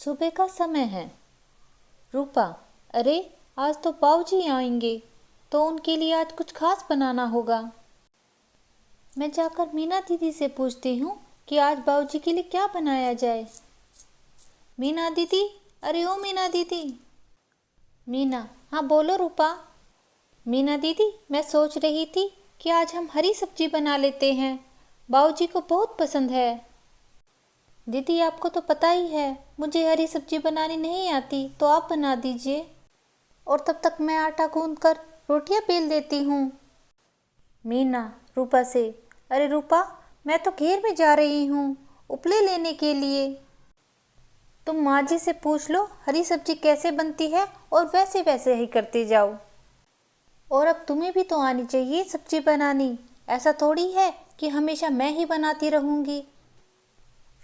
सुबह का समय है। रूपा, अरे आज तो बाबूजी आएंगे, तो उनके लिए आज कुछ खास बनाना होगा। मैं जाकर मीना दीदी से पूछती हूँ कि आज बाबूजी के लिए क्या बनाया जाए। मीना दीदी, अरे ओ मीना दीदी। मीना, हाँ बोलो रूपा। मीना दीदी, मैं सोच रही थी कि आज हम हरी सब्जी बना लेते हैं, बाबूजी को बहुत पसंद है। दीदी आपको तो पता ही है मुझे हरी सब्जी बनानी नहीं आती, तो आप बना दीजिए और तब तक मैं आटा गूंद कर रोटियां बेल देती हूँ। मीना रूपा से, अरे रूपा, मैं तो घेर में जा रही हूँ उपले लेने के लिए। तुम माँ जी से पूछ लो हरी सब्जी कैसे बनती है और वैसे वैसे ही करते जाओ। और अब तुम्हें भी तो आनी चाहिए सब्जी बनानी, ऐसा थोड़ी है कि हमेशा मैं ही बनाती रहूँगी।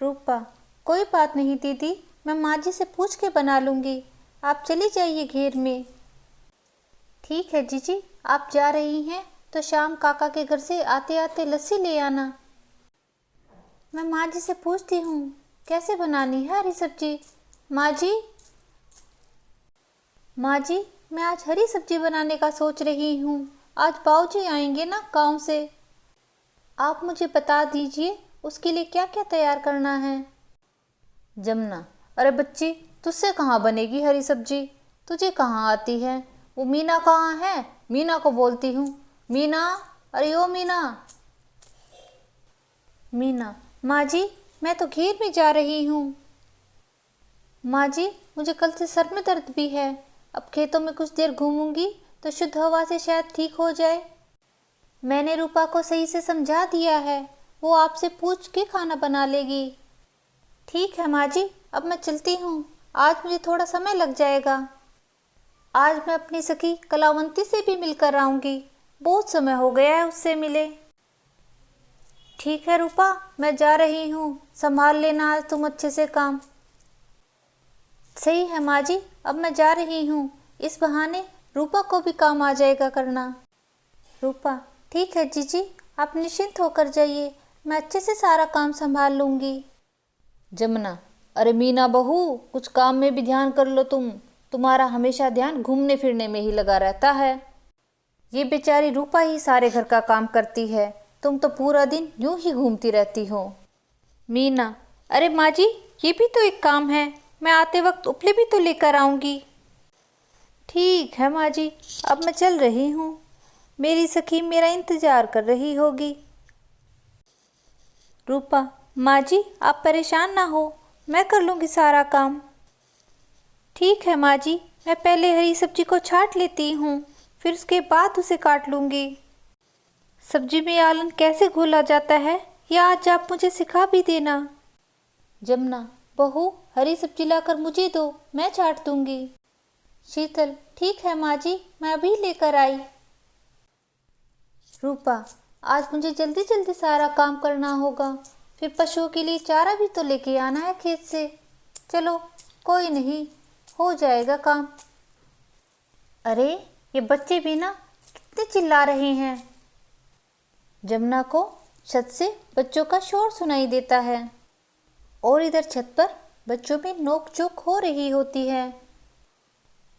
रूपा, कोई बात नहीं दीदी, मैं माँ जी से पूछ के बना लूँगी, आप चली जाइए घेर में। ठीक है जीजी, आप जा रही हैं तो शाम काका के घर से आते आते लस्सी ले आना। मैं माँ जी से पूछती हूँ कैसे बनानी है हरी सब्जी। माँ जी, माँ जी, मैं आज हरी सब्जी बनाने का सोच रही हूँ, आज बाबूजी आएंगे ना गाँव से। आप मुझे बता दीजिए उसके लिए क्या क्या तैयार करना है। जमुना, अरे बच्ची, तुझसे कहाँ बनेगी हरी सब्जी, तुझे कहाँ आती है। वो मीना कहाँ है, मीना को बोलती हूँ। मीना, अरे ओ मीना। मीना, माँ जी, मैं तो घेर में जा रही हूँ। माँ जी, मुझे कल से सर में दर्द भी है, अब खेतों में कुछ देर घूमूंगी तो शुद्ध हवा से शायद ठीक हो जाए। मैंने रूपा को सही से समझा दिया है, वो आपसे पूछ के खाना बना लेगी। ठीक है माँ जी, अब मैं चलती हूँ, आज मुझे थोड़ा समय लग जाएगा। आज मैं अपनी सखी कलावंती से भी मिलकर आऊँगी, बहुत समय हो गया है उससे मिले। ठीक है रूपा, मैं जा रही हूँ, संभाल लेना आज तुम अच्छे से काम। सही है माँ जी, अब मैं जा रही हूँ, इस बहाने रूपा को भी काम आ जाएगा करना। रूपा, ठीक है जीजी, आप निश्चिंत होकर जाइए, मैं अच्छे से सारा काम संभाल लूँगी। जमुना, अरे मीना बहू, कुछ काम में भी ध्यान कर लो तुम्हारा हमेशा ध्यान घूमने फिरने में ही लगा रहता है। ये बेचारी रूपा ही सारे घर का काम करती है, तुम तो पूरा दिन यूं ही घूमती रहती हो। मीना, अरे माँ जी, ये भी तो एक काम है, मैं आते वक्त उपले भी तो लेकर आऊँगी। ठीक है माँ जी, अब मैं चल रही हूँ, मेरी सखी मेरा इंतज़ार कर रही होगी। रूपा, माँ जी आप परेशान ना हो, मैं कर लूँगी सारा काम। ठीक है माँ जी, मैं पहले हरी सब्जी को छाँट लेती हूँ, फिर उसके बाद उसे काट लूँगी। सब्जी में आलन कैसे घोला जाता है, या आज आप मुझे सिखा भी देना। जमुना, बहू हरी सब्जी लाकर मुझे दो, मैं छाँट दूँगी। शीतल, ठीक है माँ जी, मैं अभी लेकर आई। रूपा, आज मुझे जल्दी जल्दी सारा काम करना होगा, फिर पशुओं के लिए चारा भी तो लेके आना है खेत से। चलो कोई नहीं, हो जाएगा काम। अरे ये बच्चे भी ना कितने चिल्ला रहे हैं। जमुना को छत से बच्चों का शोर सुनाई देता है और इधर छत पर बच्चों में नोक-झोंक हो रही होती है।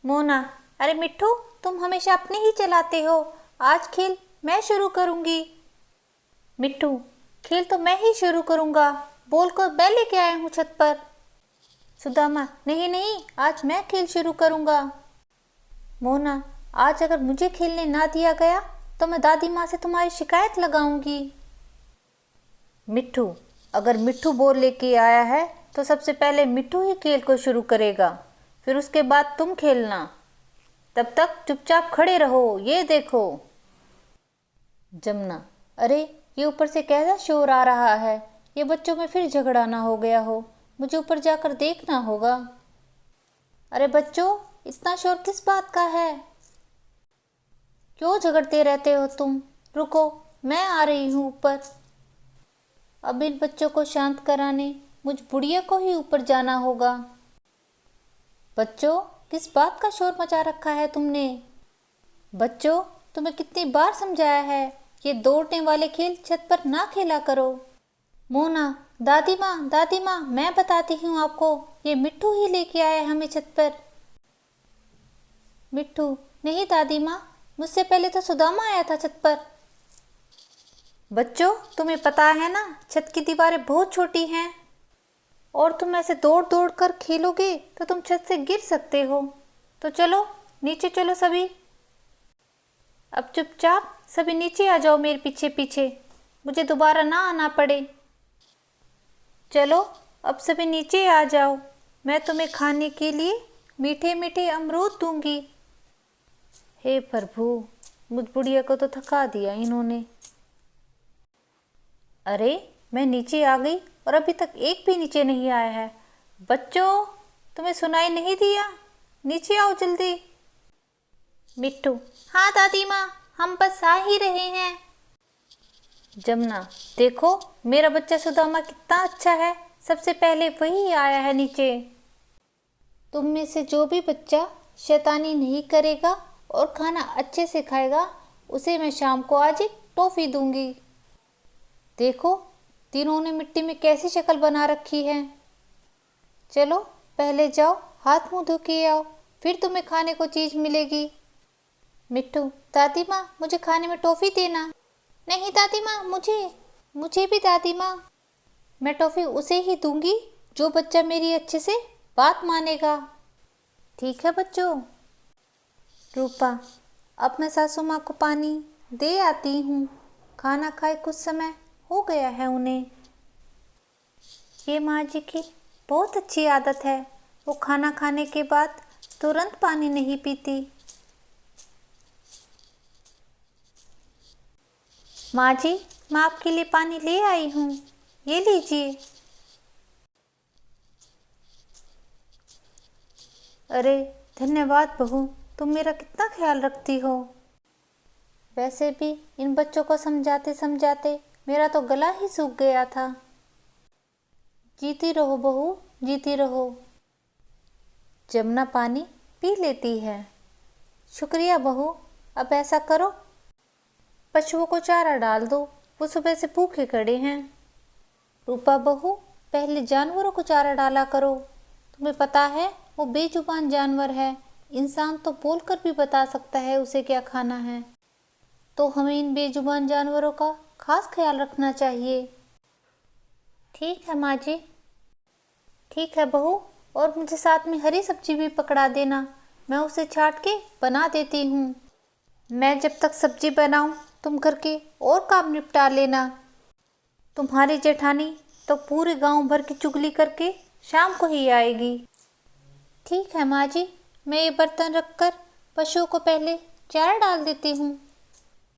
मोना, अरे मिट्ठू, तुम हमेशा अपने ही चलाते हो, आज खेल मैं शुरू करूँगी। मिट्ठू, खेल तो मैं ही शुरू करूँगा, बोल कर मैं लेके आया हूँ छत पर। सुदामा, नहीं नहीं, आज मैं खेल शुरू करूँगा। मोना, आज अगर मुझे खेलने ना दिया गया तो मैं दादी माँ से तुम्हारी शिकायत लगाऊंगी। मिट्ठू, अगर मिट्ठू बोल लेके आया है तो सबसे पहले मिट्ठू ही खेल को शुरू करेगा, फिर उसके बाद तुम खेलना, तब तक चुपचाप खड़े रहो, ये देखो। जमुना, अरे ये ऊपर से कैसा शोर आ रहा है, ये बच्चों में फिर झगड़ा ना हो गया हो, मुझे ऊपर जाकर देखना होगा। अरे बच्चों, इतना शोर किस बात का है, क्यों झगड़ते रहते हो तुम, रुको मैं आ रही हूँ ऊपर। अब इन बच्चों को शांत कराने मुझ बुढ़िया को ही ऊपर जाना होगा। बच्चों, किस बात का शोर मचा रखा है तुमने। बच्चों, तुम्हें कितनी बार समझाया है, ये दौड़ने वाले खेल छत पर ना खेला करो। मोना, दादी माँ, मैं बताती हूँ आपको, ये मिट्टू ही लेके आया है हमें छत पर। मिट्टू, नहीं दादी माँ, मुझसे पहले तो सुदामा आया था छत पर। बच्चों, तुम्हें पता है ना, छत की दीवारें बहुत छोटी हैं और तुम ऐसे दौड़ दौड़ कर खेलोगे तो तुम छत से गिर सकते हो। तो चलो नीचे चलो सभी। अब चुपचाप सभी नीचे आ जाओ मेरे पीछे पीछे, मुझे दोबारा ना आना पड़े। चलो अब सभी नीचे आ जाओ, मैं तुम्हें खाने के लिए मीठे मीठे अमरूद दूंगी। हे प्रभु, मुझ बुढ़िया को तो थका दिया इन्होंने। अरे, मैं नीचे आ गई और अभी तक एक भी नीचे नहीं आया है। बच्चों, तुम्हें सुनाई नहीं दिया? नीचे आओ जल्दी। मिट्टू, हाँ दादी माँ, हम बस आ ही रहे हैं। जमुना, देखो मेरा बच्चा सुदामा कितना अच्छा है, सबसे पहले वही आया है नीचे। तुम में से जो भी बच्चा शैतानी नहीं करेगा और खाना अच्छे से खाएगा, उसे मैं शाम को आज एक टॉफ़ी दूंगी। देखो तीनों ने मिट्टी में कैसी शक्ल बना रखी है। चलो पहले जाओ हाथ मुंह धो के आओ, फिर तुम्हें खाने को चीज़ मिलेगी। मिट्टू, दादी माँ, मुझे खाने में टॉफ़ी देना। नहीं दादी माँ, मुझे भी दादी माँ। मैं टॉफ़ी उसे ही दूंगी जो बच्चा मेरी अच्छे से बात मानेगा। ठीक है बच्चों। रूपा, अब मैं सासू माँ को पानी दे आती हूँ, खाना खाए कुछ समय हो गया है उन्हें। ये माँ जी की बहुत अच्छी आदत है, वो खाना खाने के बाद तुरंत पानी नहीं पीती। माँ जी, मैं आपके लिए पानी ले आई हूँ, ये लीजिए। अरे धन्यवाद बहू, तुम मेरा कितना ख्याल रखती हो। वैसे भी इन बच्चों को समझाते समझाते मेरा तो गला ही सूख गया था। जीती रहो बहू, जीती रहो। जमुना पानी पी लेती है। शुक्रिया बहू, अब ऐसा करो, पशुओं को चारा डाल दो, वो सुबह से भूखे खड़े हैं। रूपा बहू, पहले जानवरों को चारा डाला करो, तुम्हें पता है वो बेजुबान जानवर है, इंसान तो बोलकर भी बता सकता है उसे क्या खाना है। तो हमें इन बेजुबान जानवरों का खास ख्याल रखना चाहिए। ठीक है माँ जी। ठीक है बहू, और मुझे साथ में हरी सब्जी भी पकड़ा देना, मैं उसे छाट के बना देती हूँ। मैं जब तक सब्जी बनाऊँ तुम घर के और काम निपटा लेना। तुम्हारी जेठानी तो पूरे गांव भर की चुगली करके शाम को ही आएगी। ठीक है माँ जी, मैं ये बर्तन रखकर पशुओं को पहले चारा डाल देती हूँ।